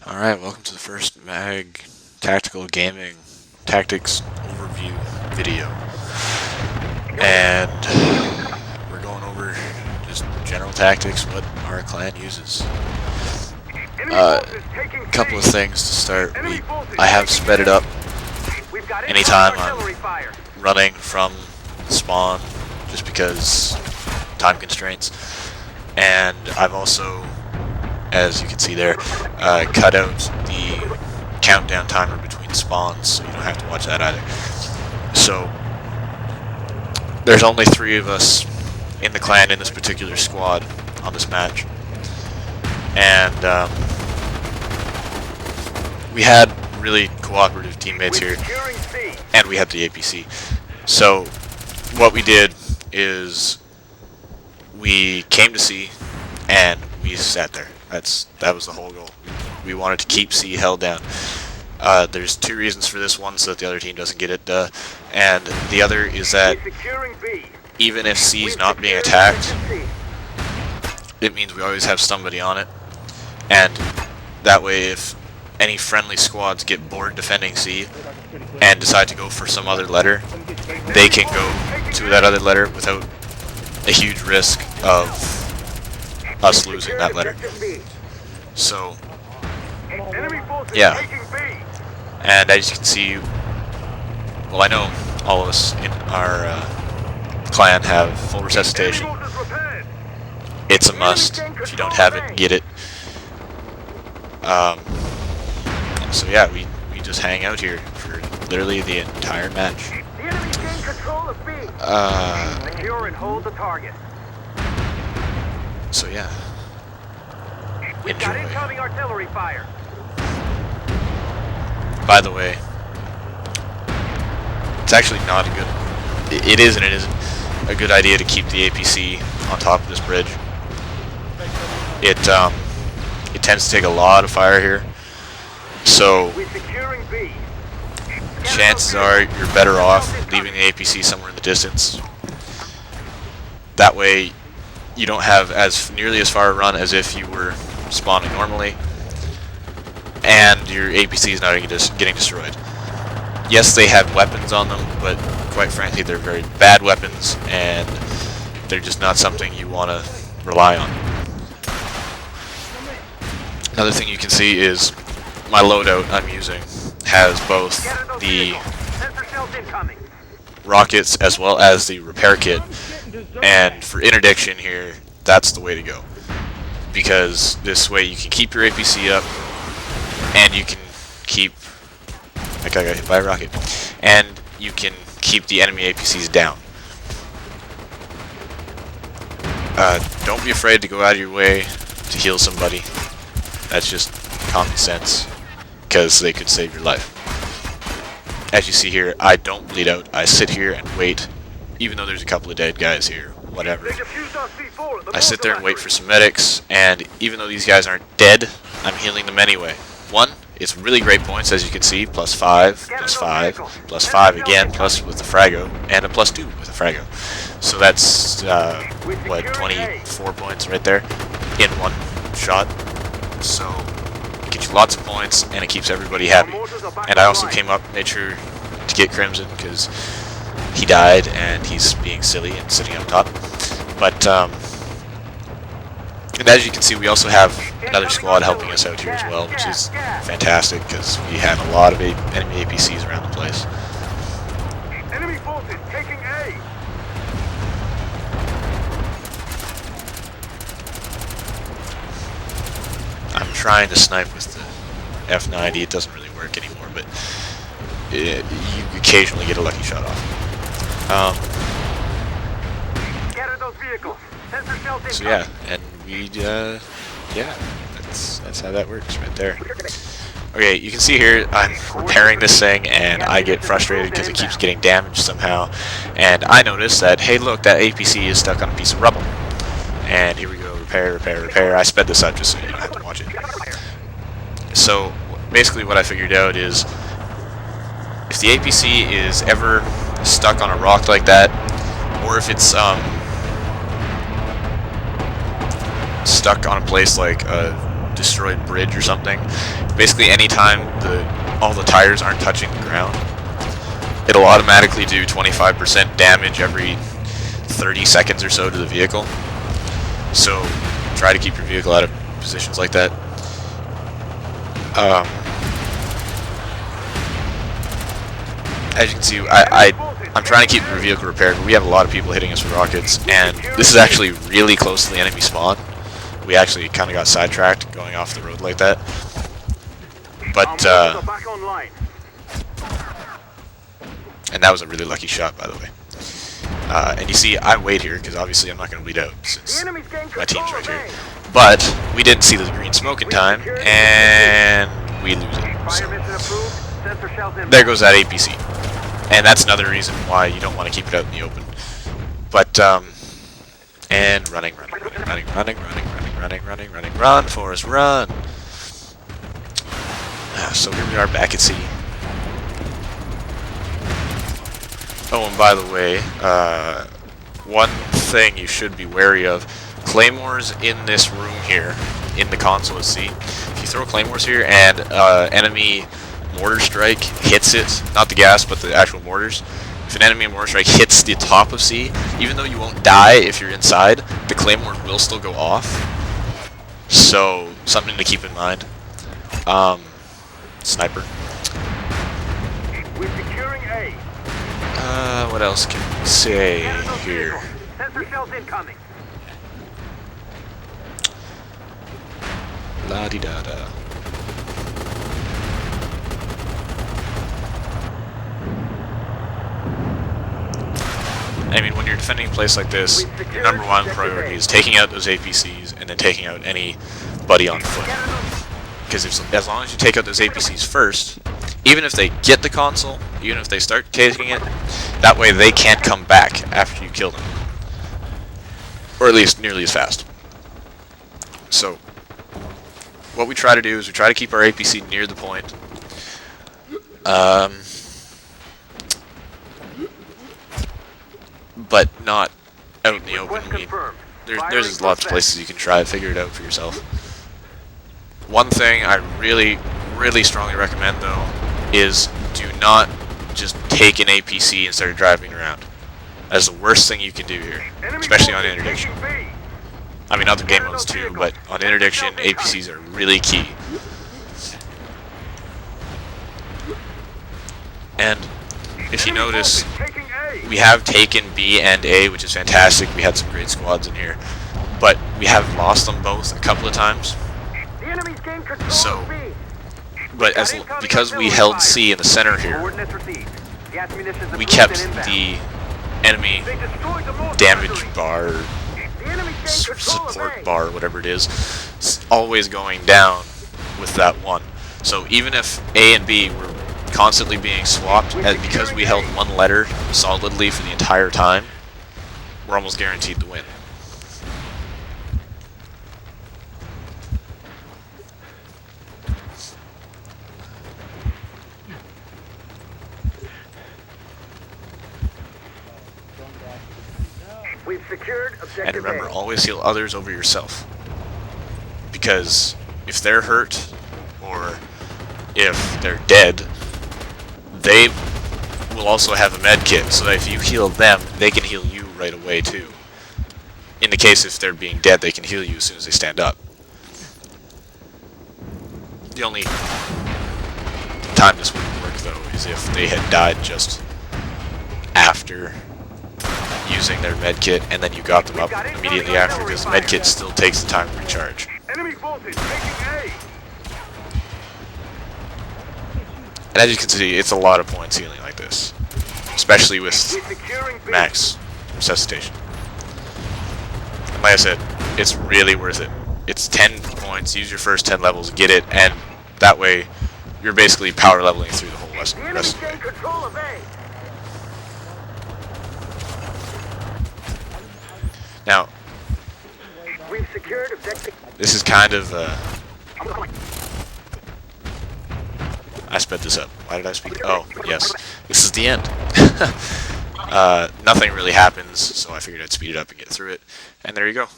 Alright, welcome to the first M.A.G Tactical Gaming Tactics Overview video. And we're going over just general tactics, what our clan uses. A couple of things to start. I have sped it up anytime I'm running from spawn, just because time constraints. And I've also, as you can see there, cut out the countdown timer between spawns, so you don't have to watch that either. So there's only 3 of us in the clan in this particular squad on this match, and we had really cooperative teammates here, and we had the APC. So what we did is we came to C and we sat there. That was the whole goal. We wanted to keep C held down. There's 2 reasons for this. One, so that the other team doesn't get it, and the other is that even if C's not being attacked, it means we always have somebody on it, and that way if any friendly squads get bored defending C and decide to go for some other letter, they can go to that other letter without a huge risk of us losing that letter. So yeah, and as you can see, well, I know all of us in our clan have full resuscitation. It's a must. If you don't have it, get it. So yeah, we just hang out here for literally the entire match. So yeah, enjoy. By the way, it's actually not a good. It is and it isn't a good idea to keep the APC on top of this bridge. It tends to take a lot of fire here, so chances are you're better off leaving the APC somewhere in the distance. That way you don't have as nearly as far a run as if you were spawning normally, and your APC is not getting destroyed. Yes, they have weapons on them, but quite frankly they're very bad weapons, and they're just not something you want to rely on. Another thing you can see is my loadout I'm using has both the rockets as well as the repair kit, and for interdiction here, that's the way to go, because this way you can keep your APC up and you can keep, I got hit by a rocket, and you can keep the enemy APCs down. Don't be afraid to go out of your way to heal somebody. That's just common sense, because they could save your life. As you see here, I don't bleed out. I sit here and wait, even though there's a couple of dead guys here, whatever. I sit there and wait for some medics, and even though these guys aren't dead, I'm healing them anyway. 1, it's really great points, as you can see, +5, +5, +5 again, plus with the frago, and a +2 with the frago. So that's, what, 24 points right there in one shot. So it gets you lots of points, and it keeps everybody happy. And I also came up, made sure to get Crimson, because he died, and he's being silly and sitting up top. But, and as you can see, we also have another squad helping us out here as well, which is fantastic, because we have a lot of enemy APCs around the place. Enemy forces taking A. I'm trying to snipe with the F90. It doesn't really work anymore, but you occasionally get a lucky shot off. So yeah, and we yeah, that's how that works right there. Okay, you can see here I'm repairing this thing, and I get frustrated because it keeps getting damaged somehow. And I notice that, hey, look, that APC is stuck on a piece of rubble. And here we go, repair, repair, repair. I sped this up just so you don't have to watch it. So basically what I figured out is, if the APC is ever stuck on a rock like that, or if it's stuck on a place like a destroyed bridge or something. Basically, anytime all the tires aren't touching the ground, it'll automatically do 25% damage every 30 seconds or so to the vehicle. So try to keep your vehicle out of positions like that. As you can see, I'm trying to keep the vehicle repaired, but we have a lot of people hitting us with rockets, and this is actually really close to the enemy spawn. We actually kind of got sidetracked going off the road like that. But, and that was a really lucky shot, by the way. And you see, I wait here, because obviously I'm not going to bleed out, since my team's right here. But, we didn't see the green smoke in time, and we lose it. So, there goes that APC. And that's another reason why you don't want to keep it out in the open. But, and running, run, Forrest, run! So here we are back at sea. Oh, and by the way, one thing you should be wary of, claymores in this room here, in the console at sea. If you throw claymores here and enemy mortar strike hits it, not the gas, but the actual mortars, if an enemy mortar strike hits the top of C, even though you won't die if you're inside, the claymore will still go off. So, something to keep in mind. Sniper. We're securing A. What else can we say here? Sensor shells incoming. La-di-da-da. I mean, when you're defending a place like this, your number one priority is taking out those APCs and then taking out anybody on foot. Because as long as you take out those APCs first, even if they get the console, even if they start taking it, that way they can't come back after you kill them. Or at least nearly as fast. So, what we try to do is we try to keep our APC near the point. But not out in the open. I mean, there's lots of places you can try to figure it out for yourself. One thing I really, really strongly recommend, though, is do not just take an APC and start driving around. That is the worst thing you can do here, especially on Interdiction. I mean, other game modes too, but on Interdiction, APCs are really key. And if you notice, we have taken B and A, which is fantastic. We had some great squads in here, but we have lost them both a couple of times. So, but because we held C in the center here, we kept the enemy damage bar, support bar, whatever it is, always going down with that one. So even if A and B were constantly being swapped, because we held one letter solidly for the entire time, we're almost guaranteed to win. We've secured objective. And remember, always heal others over yourself. Because if they're hurt, or if they're dead, they will also have a med kit, so that if you heal them, they can heal you right away too. In the case if they're being dead, they can heal you as soon as they stand up. The only time this wouldn't work, though, is if they had died just after using their med kit, and then you got them up immediately after, because the med kit still takes the time to recharge. Enemy forces taking A. And as you can see, it's a lot of points healing like this, especially with max resuscitation. And like I said, it's really worth it. It's 10 points, use your first 10 levels, get it, and that way you're basically power leveling through the whole rest of the day. Now, this is kind of, I sped this up. Why did I speak? Oh, yes. This is the end. Nothing really happens, so I figured I'd speed it up and get through it. And there you go.